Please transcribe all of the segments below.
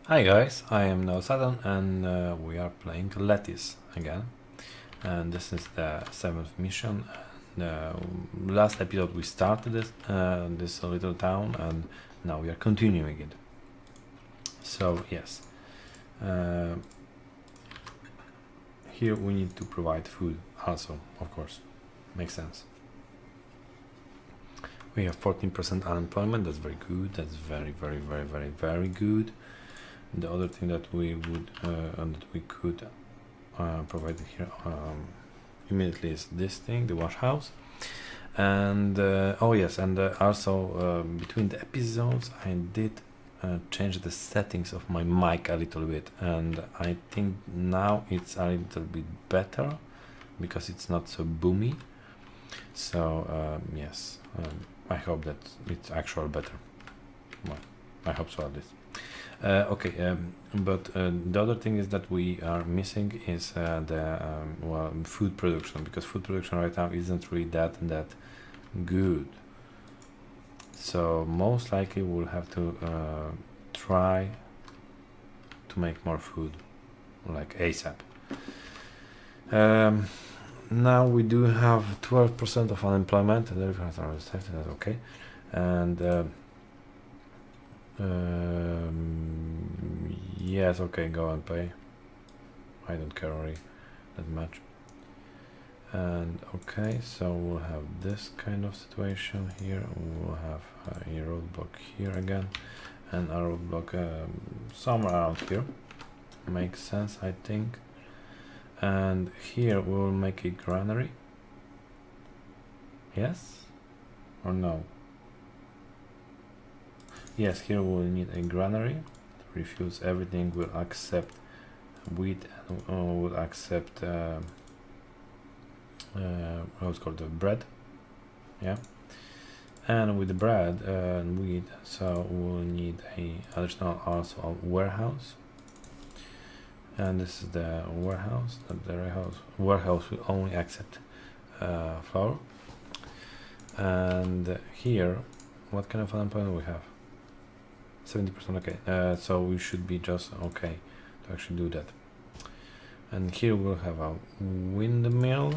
Hi guys, I am now Saturn and we are playing Lethis again, and this is the 7th mission. Last episode we started this little town, and now we are continuing it. So yes, here we need to provide food also, of course, makes sense. We have 14% unemployment. That's very good. That's very good. The other thing that we would and that we could provide here immediately is this thing, the wash house. And oh yes, and also between the episodes I did change the settings of my mic a little bit, and I think now it's a little bit better because it's not so boomy. So yes, I hope that it's actually better. Well, I hope so at least. Okay, but the other thing is that we are missing is the food production, because food production right now isn't really that good. So most likely we'll have to try to make more food, like ASAP. Now we do have 12% of unemployment. That's okay, and yes, okay, go and pay. I don't care really that much. And okay, so we'll have this kind of situation here. We'll have a roadblock here again, and a roadblock somewhere around here. Makes sense, I think. And here we'll make a granary. Yes or no? Yes, here we'll need a granary. Refuse everything. Will accept wheat and will accept what's called the bread. Yeah, and with the bread and wheat, so we'll need a additional also a warehouse. And this is the warehouse. The warehouse will only accept flour. And here, what kind of unemployment we have? 70%. Okay, so we should be just okay to actually do that. And here we'll have a windmill.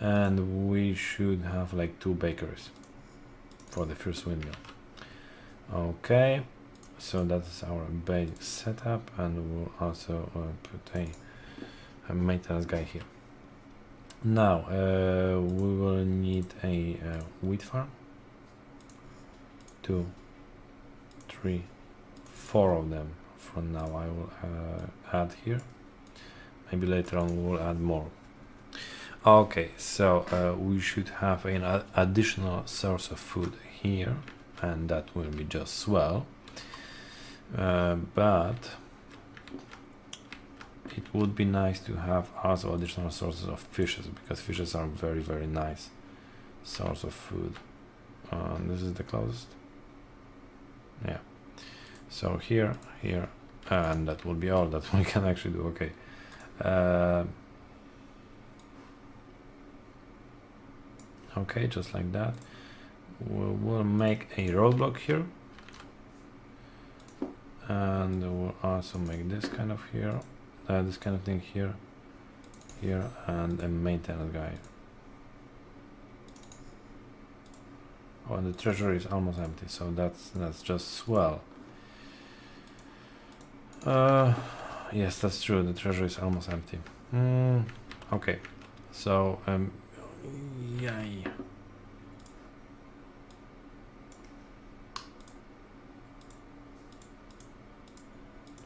And we should have like 2 bakeries for the first windmill. Okay, so that's our basic setup, and we'll also put a maintenance guy here. Now we will need a wheat farm. 2, 3, 4 of them. For now I will add here. Maybe later on we will add more. Okay, so we should have an additional source of food here, and that will be just swell. But it would be nice to have also additional sources of fishes, because fishes are very nice source of food. This is the closest. Yeah. So here, and that will be all that we can actually do. Okay. Okay, just like that. We'll make a roadblock here, and we'll also make this kind of here, this kind of thing here, and a maintenance guy. Oh, and the treasury is almost empty, so that's just swell. Yes, that's true. The treasury is almost empty. Okay, so yay.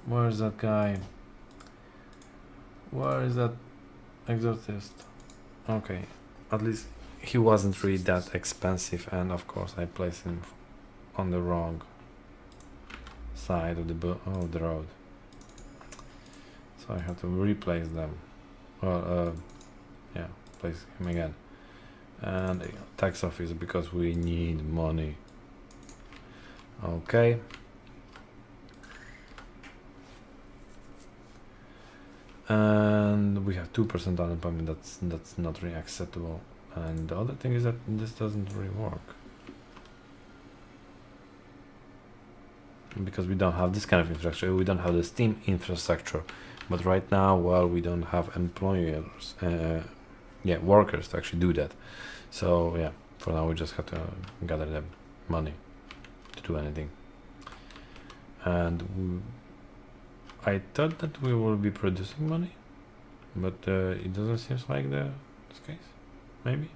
Where is that guy? Where is that exorcist? Okay, at least he wasn't really that expensive, and of course I placed him on the wrong side of the road, so I have to replace them. Well, yeah, place him again. And tax office, because we need money. Okay. And we have 2% unemployment. That's not really acceptable. And the other thing is that this doesn't really work. because we don't have this kind of infrastructure. We don't have the steam infrastructure, but right now, well, we don't have employers, yeah, workers to actually do that. So yeah, for now we just have to gather the money to do anything. And I thought that we will be producing money, but it doesn't seem like this case. Maybe.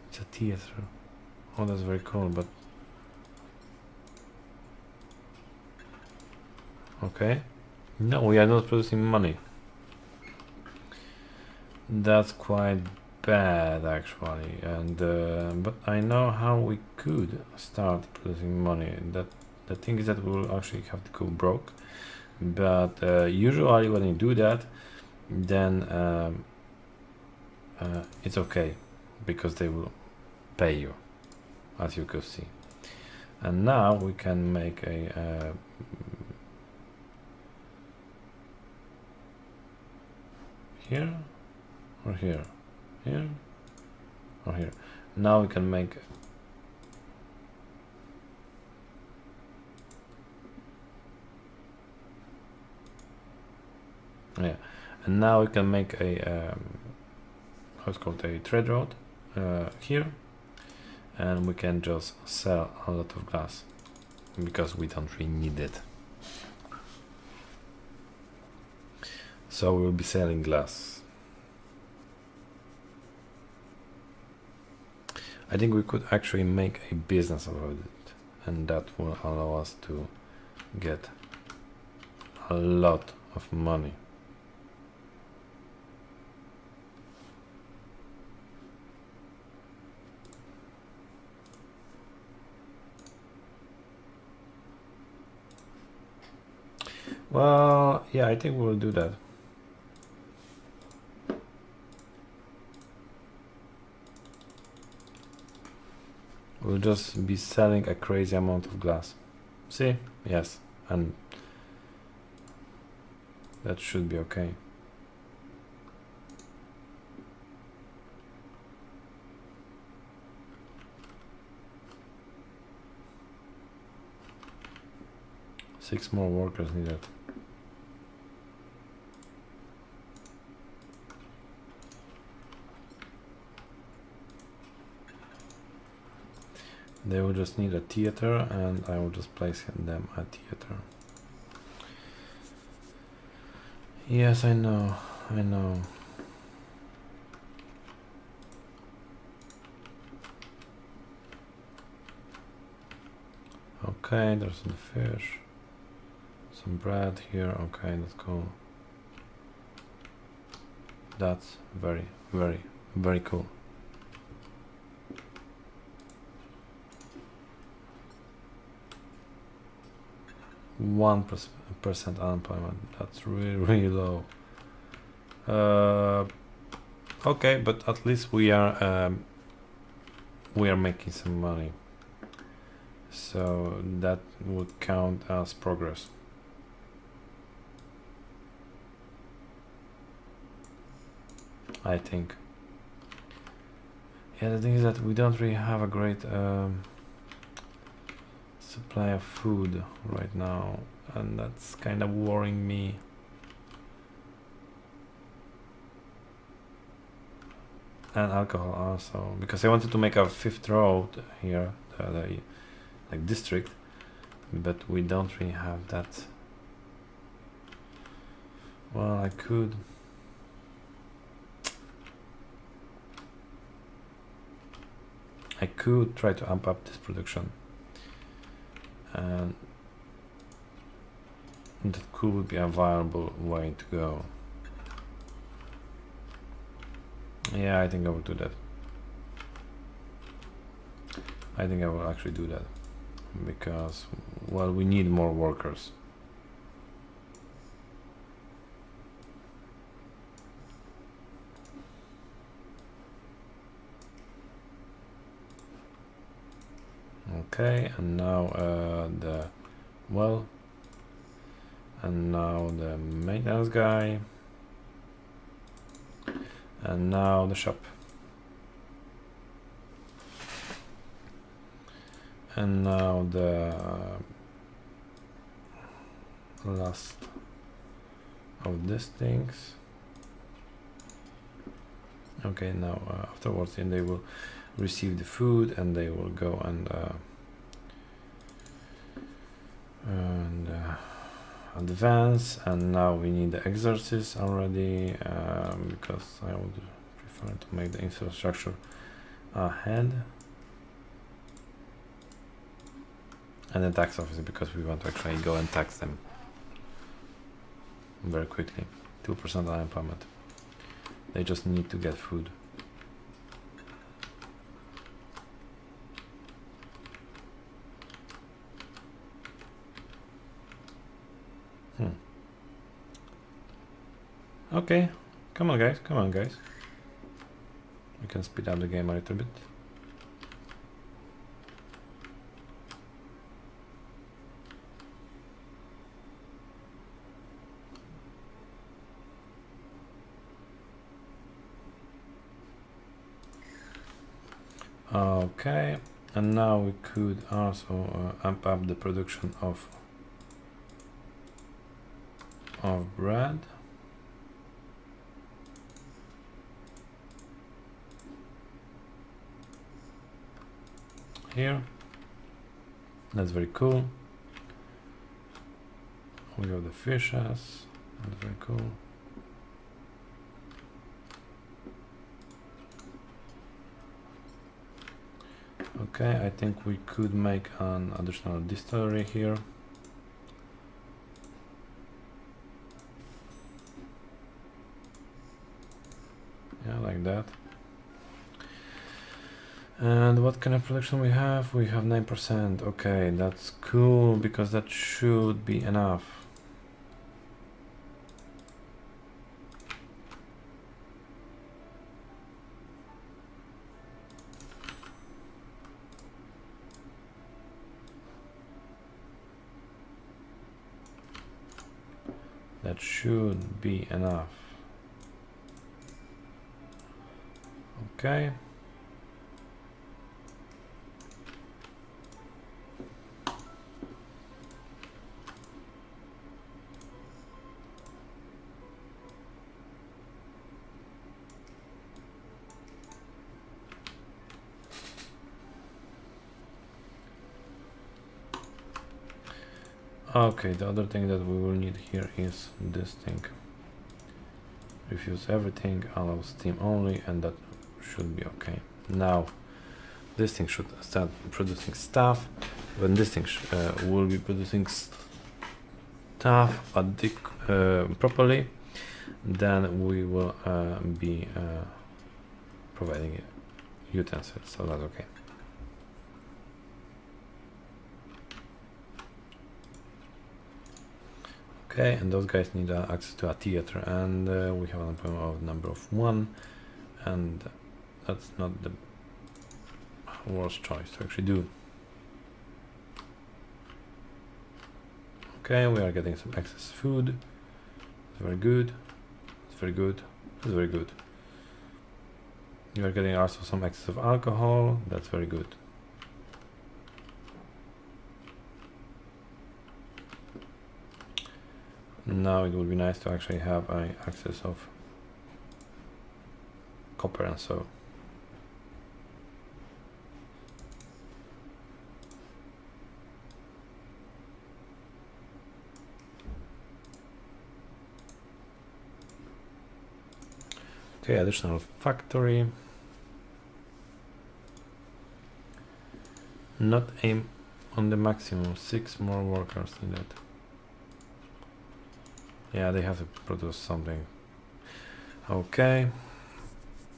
It's a theater. Oh, that's very cool, but okay. No, we are not producing money. That's quite bad, actually. And but I know how we could start producing money. That the thing is that we will actually have to go broke. But usually when you do that, then it's okay, because they will pay you, as you could see. And now we can make a here or here, here or here. Now we can make yeah, and now we can make a what's called a trade road here, and we can just sell a lot of glass because we don't really need it. So we'll be selling glass. I think we could actually make a business about it, and that will allow us to get a lot of money. Well, yeah, I think we'll do that. We'll just be selling a crazy amount of glass. See? Yes. And that should be okay. Six more workers needed. They will just need a theater, and I will just place them a theater. Yes, I know, I know. Okay, there's some fish, some bread here. Okay, that's cool. That's very, very, very cool. 1% unemployment. That's really, really low. Okay, but at least we are making some money, so that would count as progress. I think. Yeah, the thing is that we don't really have a great supply of food right now, and that's kind of worrying me. And alcohol also, because I wanted to make a fifth road here, the like district, but we don't really have that. Well, I could. Try to amp up this production, and that could be a viable way to go. Yeah, I think I will do that. I think I will actually do that, because, well, we need more workers. Okay, and now and now the maintenance guy, and now the shop. And now the last of these things. Okay, now afterwards, and they will receive the food, and they will go and advance. And now we need the exorcist already, because I would prefer to make the infrastructure ahead, and the tax office, because we want to actually go and tax them very quickly. 2% unemployment. They just need to get food. Okay, come on guys, come on guys. We can speed up the game a little bit. Okay, and now we could also amp up the production of bread. Here, that's very cool. We have the fishes, that's very cool. Okay, I think we could make an additional distillery here. Yeah, like that. And what kind of production we have? We have 9%. Okay, that's cool, because that should be enough. That should be enough. Okay. Okay, the other thing that we will need here is this thing. Refuse everything, allow steam only, and that should be okay. Now, this thing should start producing stuff. When this thing will be producing stuff properly, then we will be providing utensils, so that's okay. Okay, and those guys need access to a theater, and we have an employment of number of 1, and that's not the worst choice to actually do. Okay, we are getting some excess food. It's very good. It's very good. It's very good. We are getting also some excess of alcohol. That's very good. Now it would be nice to actually have access of copper and so. Okay, additional factory. Not aim on the maximum, 6 more workers needed. Yeah, they have to produce something. Okay,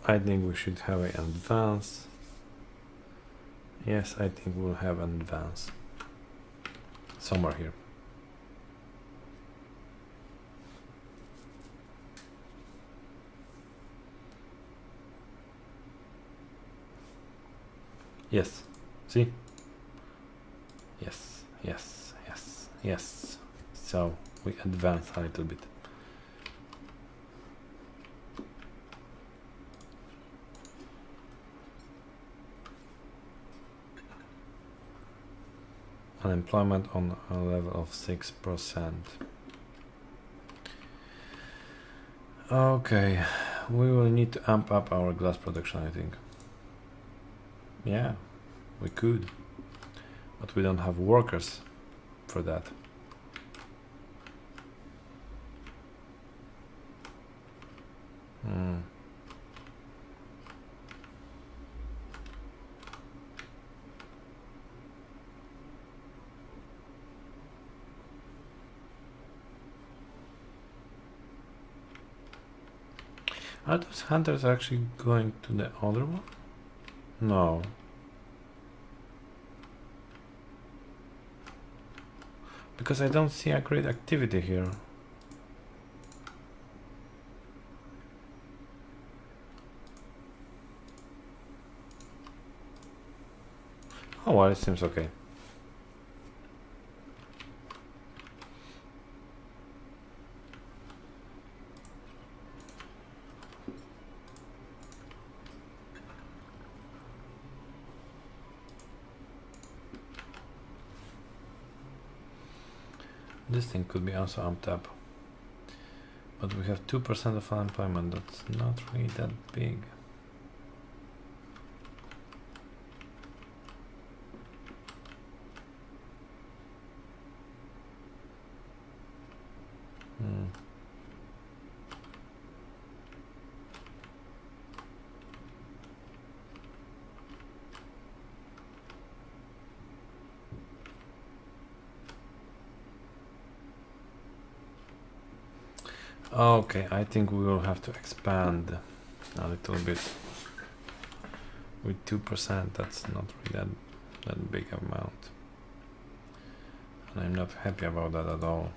I think we should have an advance. Yes, I think we'll have an advance somewhere here. Yes, see? Yes, yes, yes, yes. So we advance a little bit. unemployment on a level of 6%. Okay, we will need to amp up our glass production, I think. Yeah, we could, but we don't have workers for that. Are those hunters actually going to the other one? No. Because I don't see a great activity here. Oh well, it seems okay. This thing could be also amped up. But we have 2% of unemployment. That's not really that big. Okay, I think we will have to expand a little bit. With 2%, that's not really that big amount. And I'm not happy about that at all.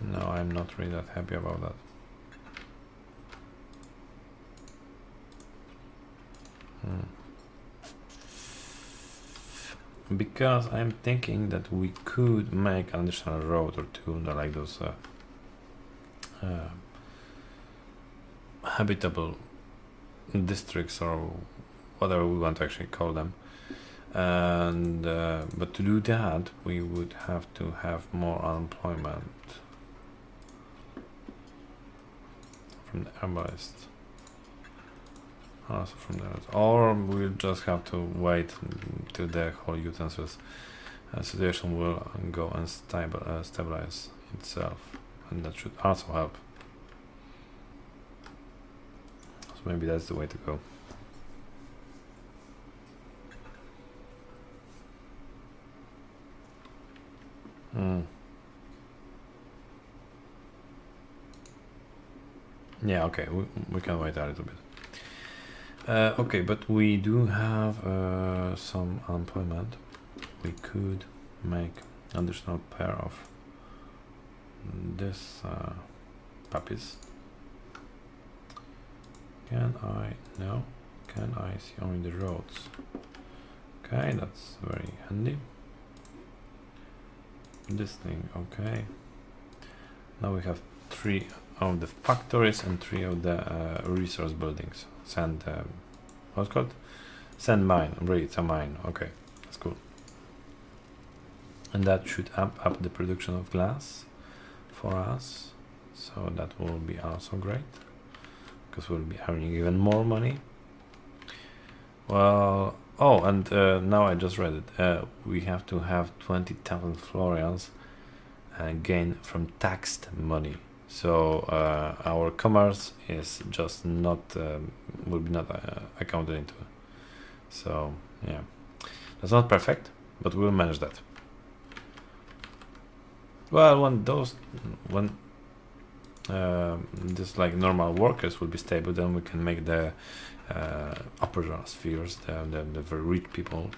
No, I'm not really that happy about that. Because I'm thinking that we could make an additional road or two, like those habitable districts or whatever we want to actually call them. And but to do that, we would have to have more unemployment from the herbalists. Also from that, or we'll just have to wait till the whole utensils situation will go and stabilize itself, and that should also help. So maybe that's the way to go. Yeah, okay, we can wait a little bit. Okay, but we do have some unemployment. We could make additional pair of this puppies. Can I? No. Can I see only the roads? Okay, that's very handy. This thing, okay. Now we have 3 of the factories and 3 of the resource buildings. Sand, what's it called? Sand mine. Really, it's a mine. Okay, that's cool. And that should amp up the production of glass for us. So that will be also great, because we'll be earning even more money. Well, oh, and now I just read it. We have to have 20,000 florians gain from taxed money. So our commerce is just not will be not accounted into. So yeah, that's not perfect, but we'll manage that. Well, when just like normal workers will be stable, then we can make the upper spheres, the very rich people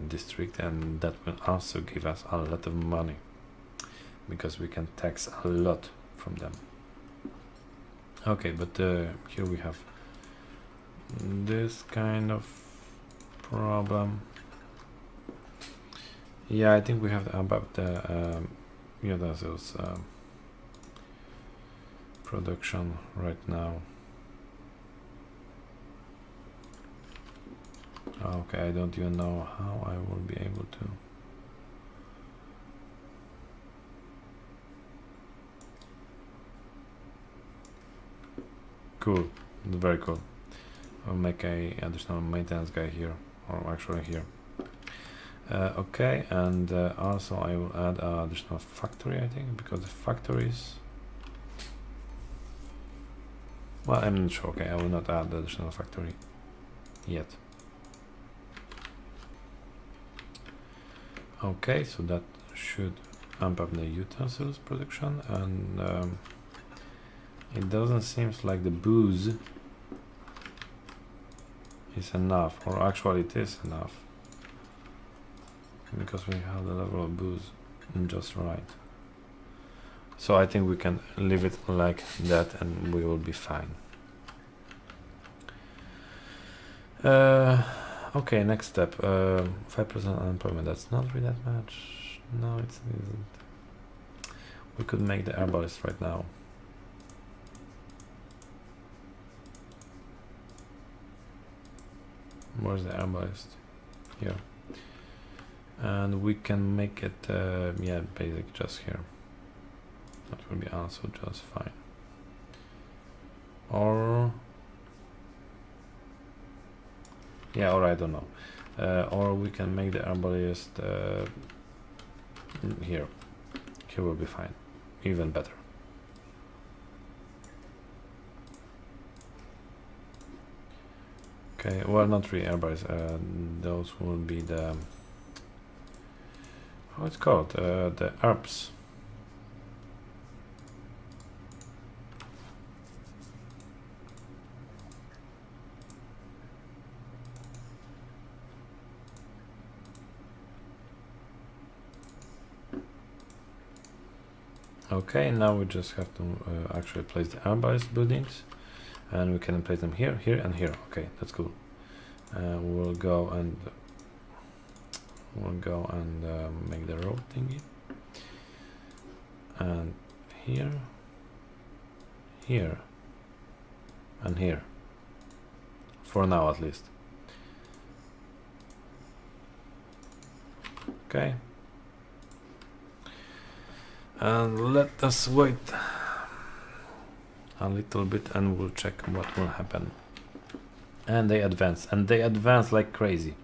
district, and that will also give us a lot of money, because we can tax a lot from them. Okay, but here we have this kind of problem. Yeah, I think we have about the utensils production right now. Okay, I don't even know how I will be able to. Cool, very cool. I'll make a additional maintenance guy here, or actually here. Okay, and also I will add an additional factory, I think, because the factories. Well, I'm not sure. Okay, I will not add the additional factory yet. Okay, so that should amp up the utensils production, and it doesn't seem like the booze is enough, or actually it is enough, because we have the level of booze just right. So I think we can leave it like that and we will be fine. Okay, next step. 5% unemployment. That's not really that much. No, it isn't. We could make the herbalist right now. Where's the herbalist? Here. And we can make it, yeah, basic just here. That will be also just fine. Or, yeah, or I don't know. Or we can make the herbalist here. Here will be fine. Even better. Okay, well, not really herbalist. Those will be the, how it's called? The herbs. Okay, now we just have to actually place the herbalist buildings, and we can place them here, here, and here. Okay, that's cool. We'll go and make the road thingy, and here, here, and here. For now, at least. Okay. And let us wait a little bit and we'll check what will happen. And they advance like crazy.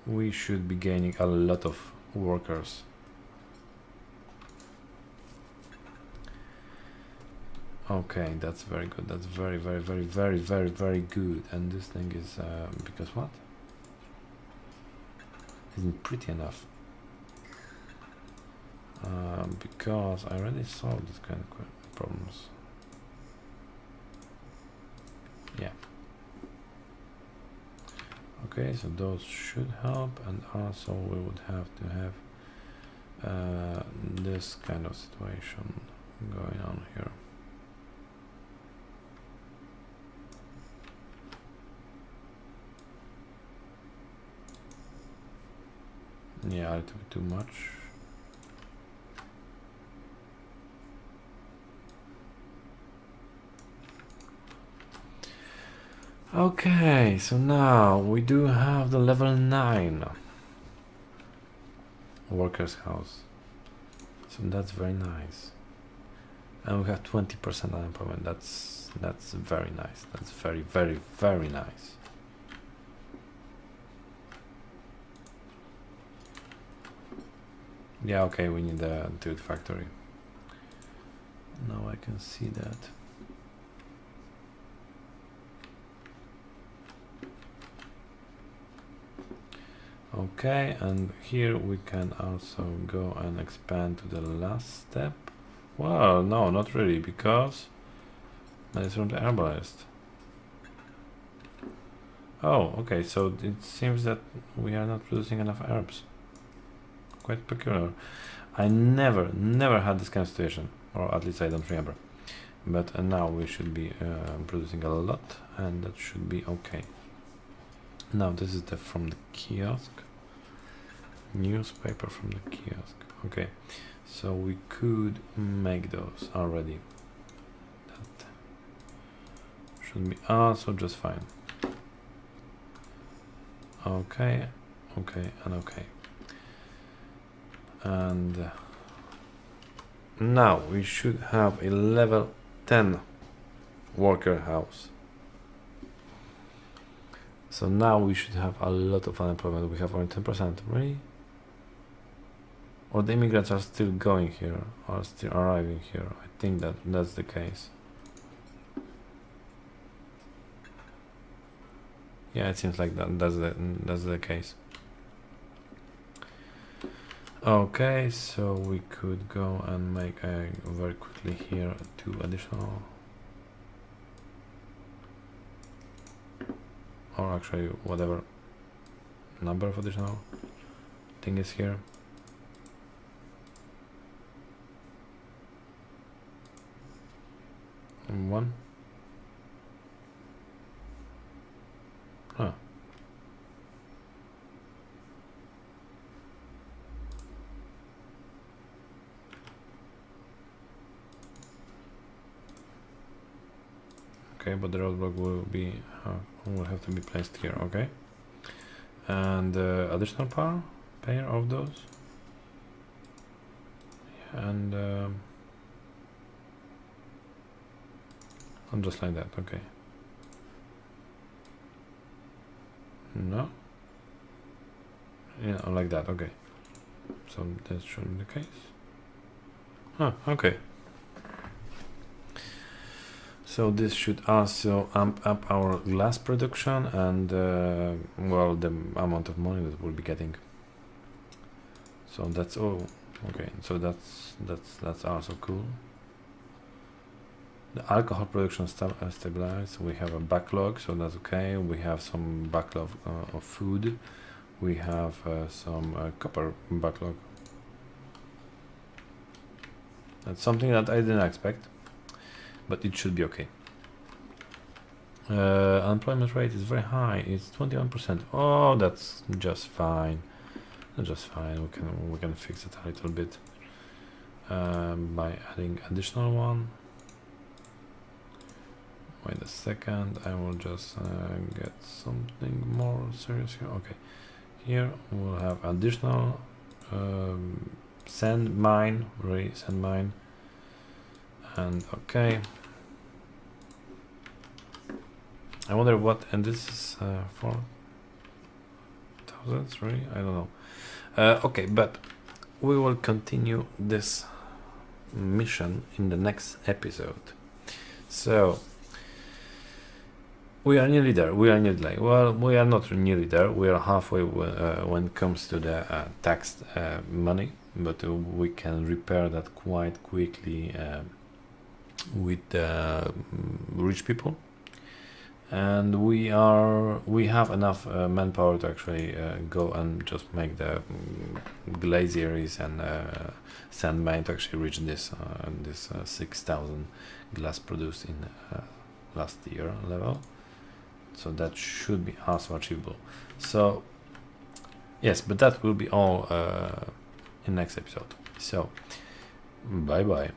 We should be gaining a lot of workers. Okay, that's very good. That's very good. And this thing is because what? Isn't pretty enough, because I already solved this kind of problems. Yeah. Okay, so those should help, and also we would have to have this kind of situation going on here. Yeah, a little bit too much. Okay, so now we do have the level 9 workers house. So that's very nice. And we have 20% unemployment. That's very nice. That's very nice. Yeah, okay, we need a dude factory. Now I can see that. Okay, and here we can also go and expand to the last step. Well, no, not really, because it's from the herbalist. Oh, okay, so it seems that we are not producing enough herbs. Quite peculiar. I never had this kind of situation, or at least I don't remember. But now we should be producing a lot, and that should be okay. Now this is from the kiosk. Newspaper from the kiosk. Okay, so we could make those already. That should be also just fine. Okay, okay, and okay. And now we should have a level 10 worker house. So now we should have a lot of unemployment. We have only 10%, really? Or the immigrants are still going here, or still arriving here. I think that that's the case. Yeah, it seems like that's the case. Okay, so we could go and make a very quickly here 2 additional, or actually whatever number of additional thing is here. One. Huh. Okay, but the roadblock will be will have to be placed here. Okay, and additional power pair of those, and just like that. Okay. No. Yeah, like that. Okay. So that should be the case. Okay. So this should also amp up our glass production and well, the amount of money that we'll be getting. So that's all. Okay. So that's also cool. The alcohol production stabilized. We have a backlog, so that's okay. We have some backlog of food. We have some copper backlog. That's something that I didn't expect, but it should be okay. Unemployment rate is very high. It's 21%. Oh, that's just fine. That's just fine. We can fix it a little bit by adding additional one. Wait a second, I will just get something more serious here. Okay, here we'll have additional sand mine, sand mine, and okay. I wonder what, and this is 4,000, really? I don't know. Okay, but we will continue this mission in the next episode. So we are nearly there. We are nearly well. We are not nearly there. We are halfway when it comes to the taxed money, but we can repair that quite quickly with rich people, and we have enough manpower to actually go and just make the glaciers and sand mine to actually reach this 6,000 glass produced in last year level. So that should be also achievable. So yes, but that will be all in next episode. So bye bye.